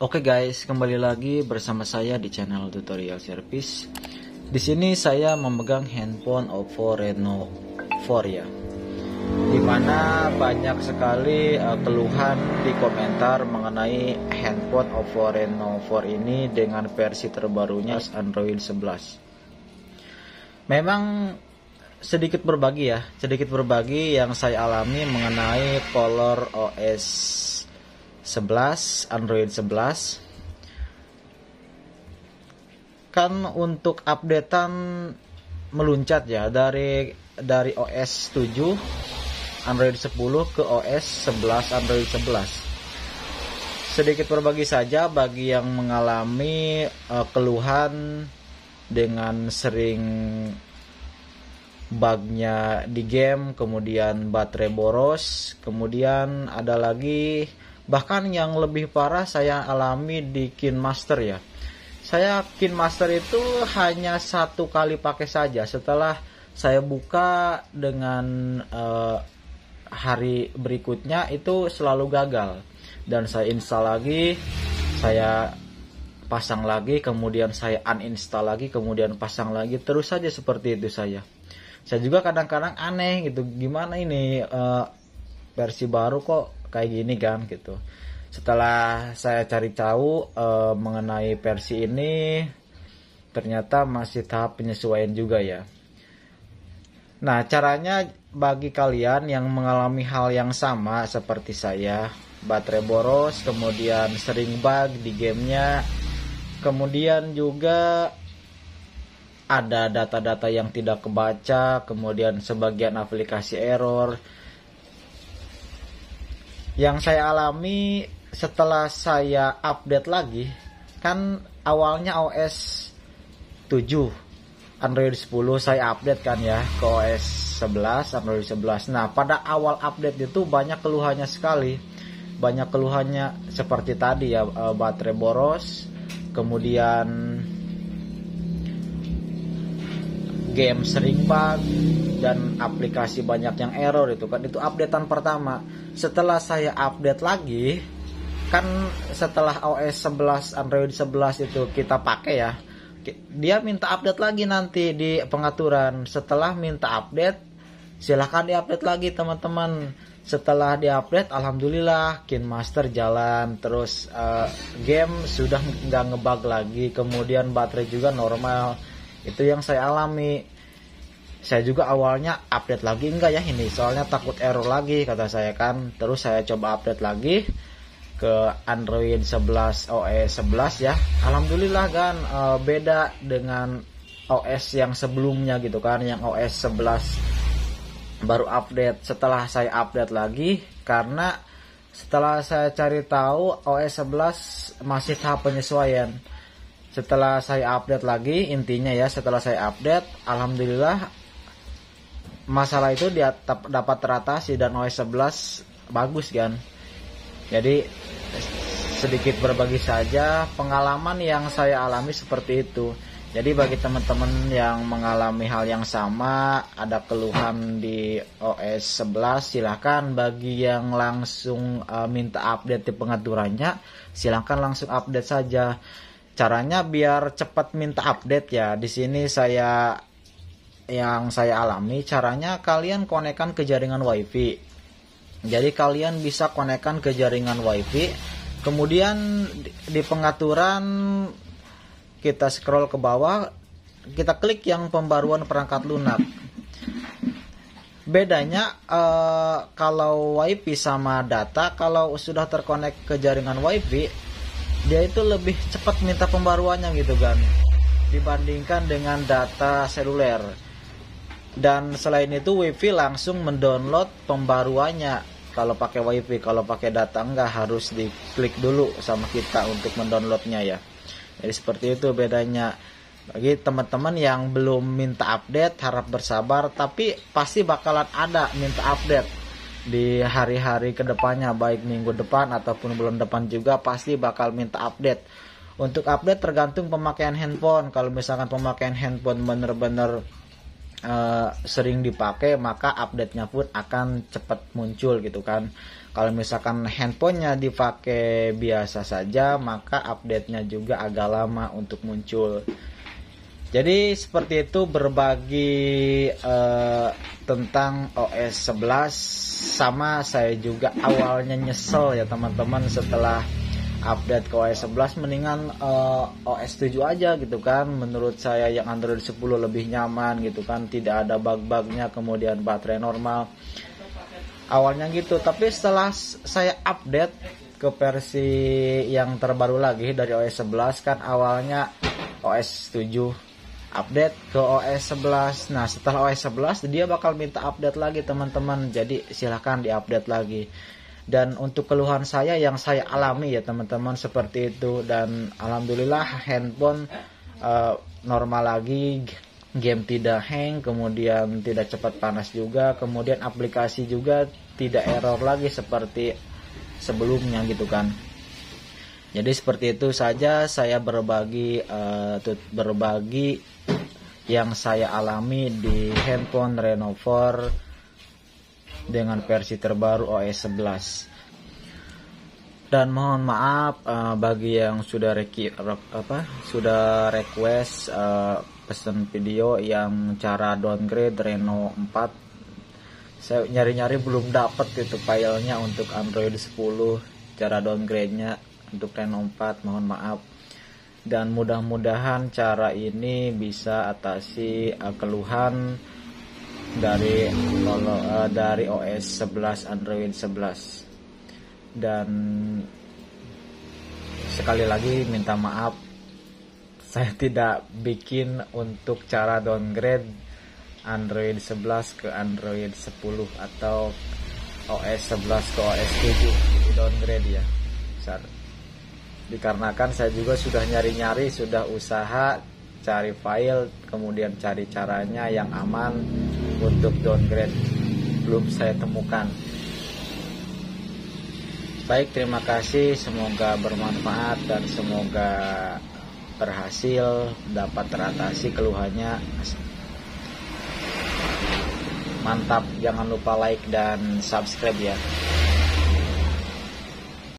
Oke guys, kembali lagi bersama saya di channel Tutorial Service. Di sini saya memegang handphone Oppo Reno 4 ya. Dimana banyak sekali keluhan di komentar mengenai handphone Oppo Reno 4 ini dengan versi terbarunya Android 11. Memang sedikit berbagi yang saya alami mengenai Color OS 11, Android 11. Kan untuk updatean meluncat ya dari OS 7 Android 10 ke OS 11 Android 11. Sedikit berbagi saja bagi yang mengalami keluhan dengan sering bugnya di game, kemudian baterai boros, kemudian ada lagi bahkan yang lebih parah saya alami di KineMaster ya. Saya KineMaster itu hanya satu kali pakai saja, setelah saya buka dengan hari berikutnya itu selalu gagal, dan saya install lagi, saya pasang lagi, kemudian saya uninstall lagi, kemudian pasang lagi, terus saja seperti itu saya juga kadang-kadang aneh gitu, gimana ini versi baru kok kayak gini kan gitu. Setelah saya cari tahu mengenai versi ini, ternyata masih tahap penyesuaian juga ya. Nah, caranya bagi kalian yang mengalami hal yang sama seperti saya, baterai boros, kemudian sering bug di gamenya, kemudian juga ada data-data yang tidak kebaca, kemudian sebagian aplikasi error. Yang saya alami setelah saya update lagi, kan awalnya OS 7 Android 10 saya update kan ya ke OS 11 Android 11. Nah, pada awal update itu banyak keluhannya sekali. Banyak keluhannya seperti tadi ya, baterai boros, kemudian game sering bug, dan aplikasi banyak yang error itu kan. Itu updatean pertama. Setelah saya update lagi, kan setelah OS 11 Android 11 itu kita pakai ya, dia minta update lagi nanti di pengaturan. Setelah minta update, silahkan diupdate lagi teman-teman. Setelah diupdate, alhamdulillah KineMaster jalan terus, game sudah nggak ngebug lagi, kemudian baterai juga normal. Itu yang saya alami. Saya juga awalnya update lagi enggak ya ini, soalnya takut error lagi kata saya kan. Terus saya coba update lagi ke Android 11 OS 11 ya. Alhamdulillah kan, beda dengan OS yang sebelumnya gitu kan, yang OS 11 baru update. Setelah saya update lagi, karena setelah saya cari tahu OS 11 masih tahap penyesuaian. Setelah saya update lagi, intinya ya setelah saya update, alhamdulillah masalah itu dapat teratasi dan OS 11 bagus kan. Jadi sedikit berbagi saja pengalaman yang saya alami seperti itu. Jadi bagi teman-teman yang mengalami hal yang sama, ada keluhan di OS 11, silahkan. Bagi yang langsung minta update di pengaturannya, silahkan langsung update saja. Caranya biar cepat minta update ya. Di sini yang saya alami, caranya kalian konekkan ke jaringan WiFi. Jadi kalian bisa konekkan ke jaringan WiFi. Kemudian di pengaturan kita scroll ke bawah, kita klik yang pembaruan perangkat lunak. Bedanya kalau WiFi sama data, kalau sudah terkonek ke jaringan WiFi, dia itu lebih cepat minta pembaruannya gitu kan, dibandingkan dengan data seluler. Dan selain itu WiFi langsung mendownload pembaruannya kalau pakai WiFi. Kalau pakai data enggak, harus diklik dulu sama kita untuk mendownloadnya ya. Jadi seperti itu bedanya. Bagi teman-teman yang belum minta update, harap bersabar, tapi pasti bakalan ada minta update di hari-hari kedepannya, baik minggu depan ataupun bulan depan juga pasti bakal minta update. Untuk update tergantung pemakaian handphone. Kalau misalkan pemakaian handphone bener-bener sering dipakai, maka update-nya pun akan cepat muncul gitu kan. Kalau misalkan handphonenya dipakai biasa saja, maka update-nya juga agak lama untuk muncul. Jadi seperti itu berbagi tentang OS 11. Sama saya juga awalnya nyesel ya teman-teman, setelah update ke OS 11 mendingan OS 7 aja gitu kan. Menurut saya yang Android 10 lebih nyaman gitu kan, tidak ada bug-bugnya, kemudian baterai normal. Awalnya gitu, tapi setelah saya update ke versi yang terbaru lagi dari OS 11 kan, awalnya OS 7 update ke OS 11. Nah, setelah OS 11 dia bakal minta update lagi teman-teman. Jadi silahkan diupdate lagi. Dan untuk keluhan saya yang saya alami ya teman-teman seperti itu, dan alhamdulillah handphone normal lagi, game tidak hang, kemudian tidak cepat panas juga, kemudian aplikasi juga tidak error lagi seperti sebelumnya gitu kan. Jadi seperti itu saja saya berbagi yang saya alami di handphone Reno 4 dengan versi terbaru OS 11. Dan mohon maaf bagi yang sudah request pesan video yang cara downgrade Reno 4. Saya nyari-nyari belum dapat itu filenya untuk Android 10 cara downgrade-nya untuk Reno 4, mohon maaf. Dan mudah-mudahan cara ini bisa atasi keluhan dari OS 11 Android 11. Dan sekali lagi minta maaf, saya tidak bikin untuk cara downgrade Android 11 ke Android 10 atau OS 11 ke OS 7 di downgrade ya. Dikarenakan saya juga sudah nyari-nyari, sudah usaha cari file, kemudian cari caranya yang aman untuk downgrade, belum saya temukan. Baik, terima kasih, semoga bermanfaat dan semoga berhasil dapat teratasi keluhannya. Mantap, jangan lupa like dan subscribe ya.